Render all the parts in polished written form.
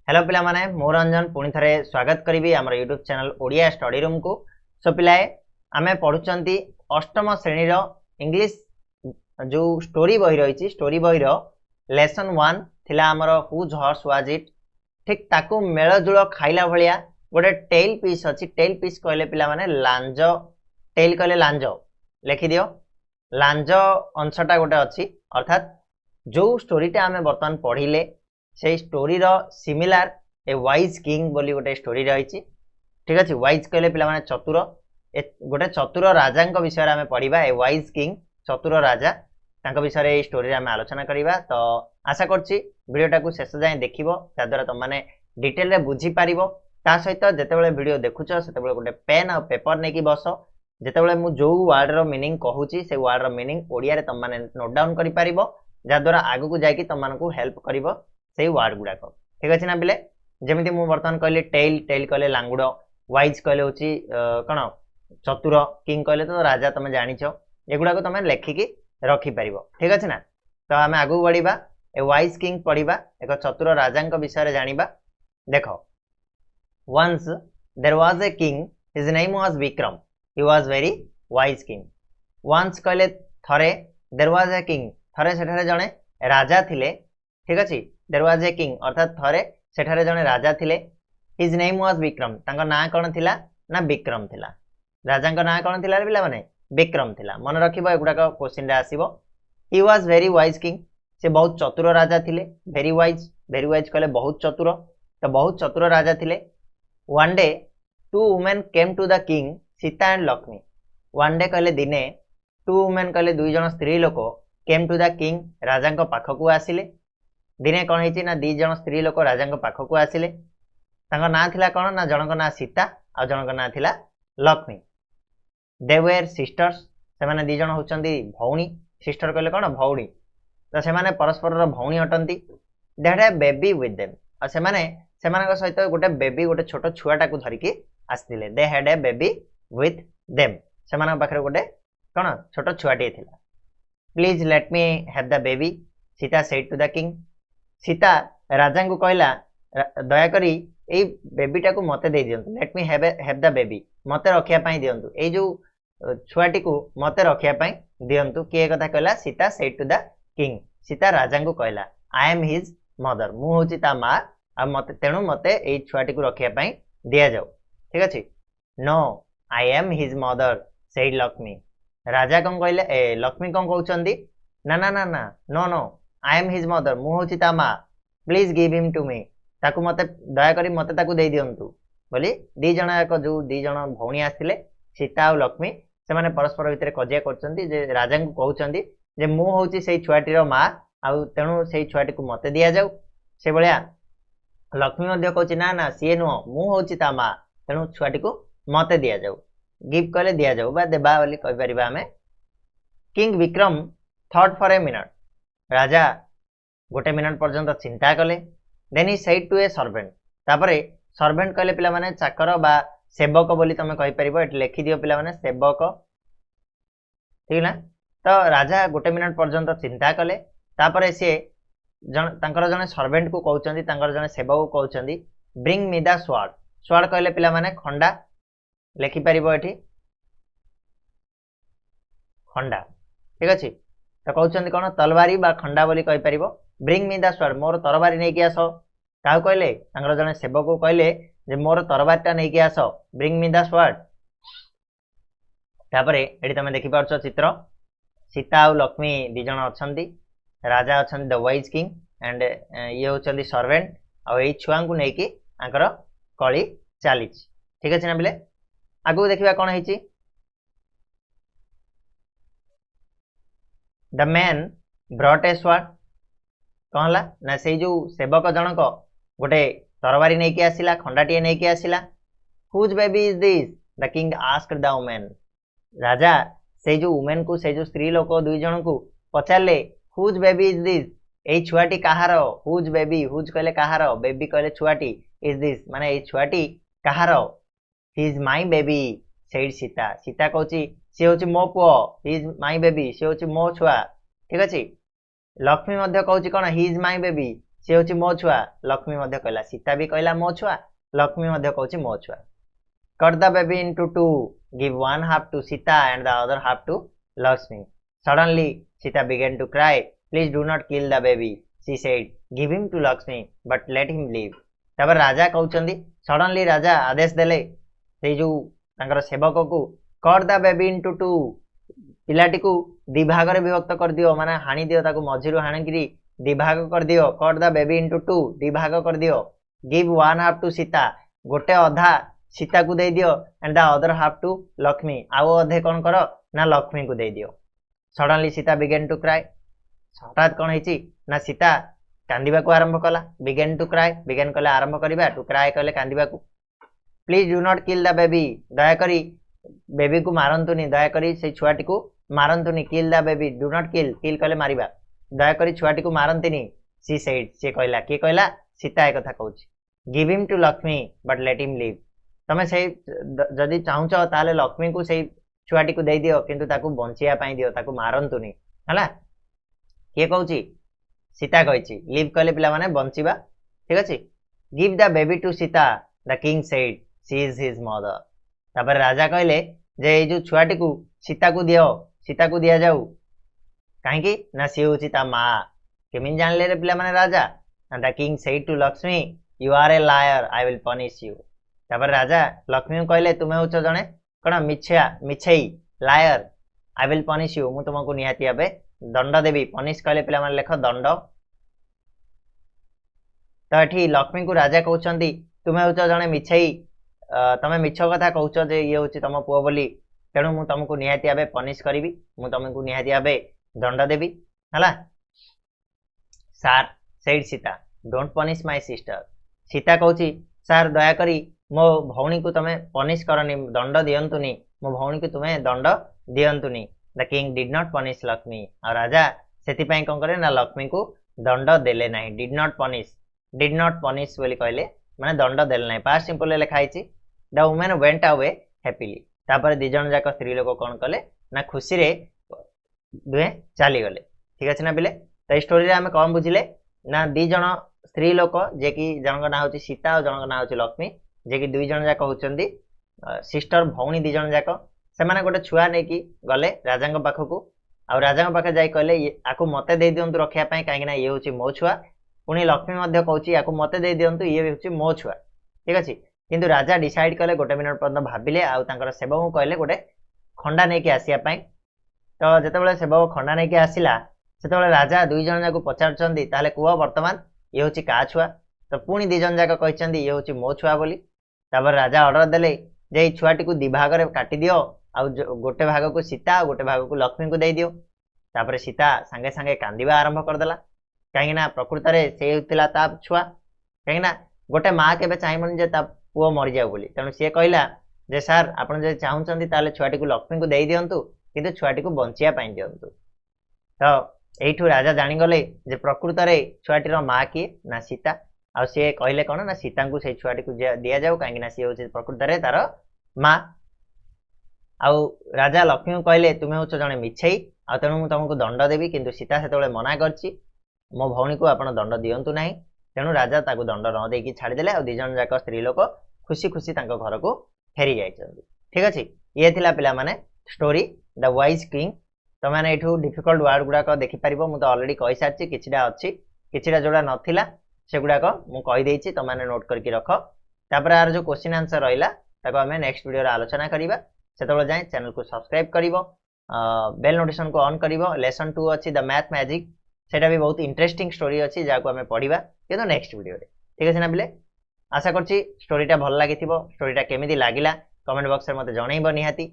Hello पिला माने मो रंजन पुणी थे स्वागत करी आम YouTube channel Odia study room को। सो पिलाए आमे पढ़ुचंती अष्टम श्रेणी इंग्लिश जो स्टोरी बही रही स्टोरी बही लेसन 1 थिला आमर हुज हॉर्स वाज इट ठीक ताकू मेलजुल खाइला भलिया गोटे टेल पीस अच्छी। टेल पीस कहले पिला माने लांज टेल कहले लांज लिखि दियो लांज अंशटा गोटे अच्छी अर्थात जो स्टोरीटा आमे बर्तमान पढ़िले से स्टोरी रो सिमिलर ए वाइज किंग बोली गोटे स्टोरी रही। ठीक अच्छे वाइज कहले पिला माने चतुर गोटे चतुर राजा विषय आम पढ़ा ए वाइज किंग चतुर राजा विषय ये स्टोरी आम आलोचना करवा। तो आशा करछि वीडियोटा को शेष जाए देख जद्वारा तुम मैंने डिटेल बुझी पार ता सहित जितेबाला वीडियो देखुच से गोटे पेन और पेपर नहीं बस जितेबाला मु जो वर्ड रो मीनिंग कहूची से वर्ड रो मीनिंग ओडिया रे तुम मैंने नोट डाउन करि पारिबो जद्वारा आगु को जाकि तुम मानकु हेल्प करिवो से वर्ड गुड़ाक। ठीक अच्छे ना पिले जमी मुझे बर्तमान कहली टेल टेल कहले लांगुड़ वाइज कहले हूँ कौन चतुर किंग कहले तो राजा तुम जाच एगुड़ाक तुम लेखिकी रखिपार। ठीक अच्छे ना तो आम आगू बढ़ा ए वाइज किंग पढ़ा एक चतुर राजा विषय जाना। देख once there was a king his name was Vikram he was very wise king. Once कहले थरे देयर वाज ए किंग थरे सेठारे जड़े राजा थिले। ठीक अच्छे देयर वाज ए किंग अर्थात थरे सेठारे जड़े राजा थिले। हिज नेम वाज विक्रम तांको ना कौन थिला ना विक्रम थिला। राजा ना कौन थिला पिला माने विक्रम थिला। मन रखिबो एगुडाक क्वेश्चन रे आसीबो। He was very wise king से बहुत चतुर राजा थिले। वेरी वाइज कहले बहुत चतुर तो बहुत चतुर राजा थिले। One day two women came to the king Sita and Lakshmi. One day कहले दिने टू वुमेन कहले दुई जन स्त्री लोक केम टू द किंग राजा पाखक आसिले। दिने कौन है ना दी जन स्त्री लोक राजा पाखक आसिले ना थिला कौन ना जनक ना सीता आ जनक ना थिला लक्ष्मी। दे वेर सिस्टर्स से माने दी जन होचंदी भौणी। सिस्टर कहले कौन भौणी तो से माने परस्पर भौणी अटंती। They had a baby with them आ से माने सहित गोटे बेबी गोटे छोट छुआटा को धरिकी आसथिले। They had a baby with them से पाखरे गोटे कौन छोट छुआटी थिला। Please let me have the baby Sita said to the king. Sita राजा को कहला दयाकरी ए बेबीटा को मते दे दियंतु। Let me have the baby मते रखिया पई दियंतु ए जो छुआटी को मते रखिया पई दियंतु। किए कथा कहला Sita said to the king Sita राजा को कहला आई एम हिज मदर मु होची ता मां आ मते तेणु मते ए छुआटी को रखिया पई दिया जाऊ। ठीक अछि no I am his mother said Lakshmi. राजा कौन कहले ए लक्ष्मी कौन कहउचंदी ना ना ना ना no no I am his mother मु होची ता मां please give him to me ताकू मते दया करी मते ताकू दे दियंतु बोली दी जण एक जो दी जण भौणी आस्थिले सीता और लक्ष्मी से माने परस्पर भितर कजिया करचंदी जे राजा को कहउचंदी जे मु होची सेई छुआटी रो मां आ तेणु सेई छुआटी को मते दिया जाऊ। से भलिया लक्ष्मी मध्य कहउची ना ना सीए नुह मु होची ता मां तेणु छुआटी को मते दिया जाऊ। गिव कहले दिया जाऊ बा देबा बोली कहि परिबा हमें। King Vikram thought for a minute राजा गोटे मिनट पर्यंत चिंता कले। Then he said to a servant तापरे सर्वेंट कहले पिला माने चाकर बा सेवक बोली तमे कहि परिबो एट लिखि दियो पिला माने सेवक। ठीक ना तो राजा गोटे मिनट पर्यंत चिंता कले तापरे से तांकर जने सर्वेंट को कहउचंदी तांकर जने सेवक को कहउचंदी bring me the sword. Sword कहले पिला माने खंडा लिखि परिबो एठी खंडा। ठीक अछि तो कहउचंदी कोन तलवारी बा खंडा बोली कहि परिबो। ब्रिंग मी द स्वॉर्ड मोर तरवारी नै कि आसो काउ कहले तांकर जने सेवक को कहले जे मोर तरवारटा नै कि आसो ब्रिंग मी द स्वॉर्ड। तापरे एठी तमे देखि पारछो चित्र सीता और लक्ष्मी दी जण अछंती राजा अछंती द वाइज किंग एंड ये होचंदी सर्वेंट आ एई छुआ को नै कि आंकर कळी चाली। ठीक अछि ना बिले आगु देखिबा कोन हेची। The man brought a sword कहला ना से जो सेवक जनक गोटे तरवारी नहीं कि आसिला खंडाटीए नहीं कि आसिला। Whose baby is this the king asked the women. राजा से जो वुमेन को से जो स्त्री लोक दुई जन को पचारले हुज बेबी इज दिस ए छुआटी कहार। हुज बेबी हुज कहले कहार बेबी कहले छुआटी इज दिस माने ए छुआटी कहार। He is my baby said Sita Sita कहूची सी होची मो पुओ ही इज माय बेबी सी होची मो छुआ। ठीक अछि लक्ष्मी मध्य कहूची कोन ही इज माय बेबी सी हूँ मो छुआ लक्ष्मी कहला सीता भी कहला मो छुआ लक्ष्मी कहूँ मो छुआ cut the baby into two give one half to Sita and the other half to Lakshmi suddenly Sita began to cry please do not kill the baby she said give him to Lakshmi but let him live तापर राजा कहउचंदी suddenly राजा आदेश देले से जो तांकर सेवक को cut the baby into two पिलाटी को दी भाग रे विभक्त कर दियो माने हानि दियो ताको मझिरु हाणिगिरी दी भाग कर दियो cut the baby into two दी भाग कर दियो give one half to Sita गोटे अधा सीता को दे दियो and the other half to Lakshmi आउ अधे कौन कर ना लक्ष्मी को दे दियो suddenly Sita began to cry हठात कौन है ना सीता कांदिबा को आरंभ कला बिगेन टू क्राई बिगेन कले आरंभ करबा टू क्राई कले कांदिबा को please do not kill the baby दया करी बेबी को मारंतुनी दया करी से छुआटी को मारंतुनी kill the baby do not kill कले मारिबा दया करी छुआटी को मारंतिनी सी सेड से कहला के कहला सीता एक कथा कहूची give him to Lakshmi but let him live तमे से जदी चाहुच ताले लक्ष्मी को से छुआटी को दे दियो किंतु ताको बंचिया पाई दियो ताको मारंतुनी हला के कहूची सीता कहिची लिव कले पिला माने बंचिबा ठीक अछि give the baby to Sita the king said she is his mother तापर राजा कहले जे ए जो छुआटी को सीता को दिया जाऊ काहेकि ना सी होची ता मां केमिन जानले रे पिला माने राजा the king said to Lakshmi you are a liar I will punish you तापर राजा लक्ष्मी को कहले तुमे होच जणे कोन मिछेई liar I will punish you मु तुमको निहाती आबे दंड देवी पनिश कहले पिला माने लेख दंड तो एठी लक्ष्मी को राजा कहउचंदी तुमे होच जणे मिछेई तमे मिछ कथा कहउच जे ये होची तम पुओ बोली तेणु मु तुमको निहाती आबे पनिश करिवि मु तुमको निहाती आबे दंड देवी हला sir said Sita don't punish my sister Sita कहउची सार दया करी मो भौणी को तमे पनिश करनी दंड दियंतुनी मो भौणी को तुमे दंड दियंतुनी the king did not punish Lakshmi और राजा सेति पई कोन करे ना लक्ष्मी को दंड देले नाही डिड नॉट पनिश बोली कहले माने दंड देले नाही पास्ट सिंपल लिखा आइची the women went away happily तापर दी जन जाक स्त्री लोक कोन कले ना खुशी रे दुए चली गले ठीक अछि ना बिले त स्टोरी रे हमें कोन बुझिले ना दी जन स्त्री लोक जे कि जनक ना होची सीता और जनक ना होची लक्ष्मी जे कि दुई जन जाक होचंदी सिस्टर भौणी दी जन जाक से माने गोटे छुआ नै कि गले राजांग पाखकू आ राजांग पाखे जाई कहले आकु मते दे दियंतु रखिया पई काहे ना ये होची मो छुआ पुनी लक्ष्मी मध्य कहूची आकु मते दे दियंतु ये होची मो छुआ ठीक अछि किंतु राजा डिसाइड कले गोटे मिनिट पर्यंत भाबिले आ तांकर सेवक को कहले गोटे खंडा नै कि आसिया पई तो जेतेबेले सेवक खंडा नै कि आसिला सेतेबेले राजा दुई जन जाकु पचारचंदी ताले कुआ वर्तमान ये होची का छुआ तो पुनी दी जन जाक कहचंदी ये होची मो छुआ बोली तापर राजा ऑर्डर देले जे ई छुआटी को दी भाग रे काटी दियो आ गोटे भाग को सीता आ गोटे भाग को लक्ष्मी को दे दियो तापर सीता संगे संगे कांदिबा आरंभ कर देला काहे ना प्रकृत रे से होतिला ता छुआ काहे ना गोटे मां केबे चाहिमन जे ता पुओ मरि जाऊ बोली तनु से कहला जे सर आपण जे चाहुचंदी ताले छुआटी को लक्ष्मी को दे दियंतु किंतु छुआटी को बंचिया पाई दियंतु तो एठू राजा जानि गले जे प्रकृत रे छुआटी रो मां की ना सीता आ से कहले कोन ना सीता को से छुआटी को दिया जाऊ काहे ना से होची प्रकृत रे तार मां आउ राजा लक्ष्मी को कहले तुमे होच जने मिछेई आ तेणु मु तुमको दंड देवी किंतु सीता सेतबेले मना करची मो भौणी को आपण दंड दियंतु नाही तेणु राजा ताको दंड न देकी छाड़ी देले आ दी जन जाक स्त्री लोक खुशी खुशी तांको घर को फेरी जाइछन्ती ठीक अछि ये थिला पिला माने स्टोरी द वाइज किंग तो माने एठू डिफिकल्ट वर्ड गुडा को देखि परिबो मु तो ऑलरेडी कहि सारची किछिडा अछि किछिडा जोडा नथिला सेगुडा को मु कहि देइछि तो माने नोट करके रखो तापर आर जो क्वेश्चन आंसर रहिला ताको हमें नेक्स्ट वीडियो रे आलोचना करिबा सेतबेले जाय चैनल को सब्सक्राइब करिवो बेल नोटिफिकेशन को ऑन करिवो लेसन 2 अछि द मैथ मैजिक सेटा भी बहुत इंटरेस्टिंग स्टोरी अछि जाको हमें पढिबा केनो नेक्स्ट वीडियो रे ठीक अछि ना बिले आशा करछि स्टोरीटा भल लागिथिबो स्टोरीटा केमिति लागिला कमेंट बॉक्स रे मते जणैबो निहाती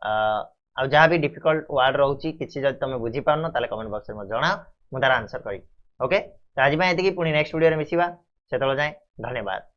आ जहाँ भी डिफिकल्ट वर्ड रहउछि किछि जदि तमे बुझी पारनो ताले कमेंट बॉक्स रे मते जणाओ मु तार आंसर करी ओके तो आज में एतिकी पुनी नेक्स्ट वीडियो रे मिसिबा सेतबेले जाय धन्यवाद।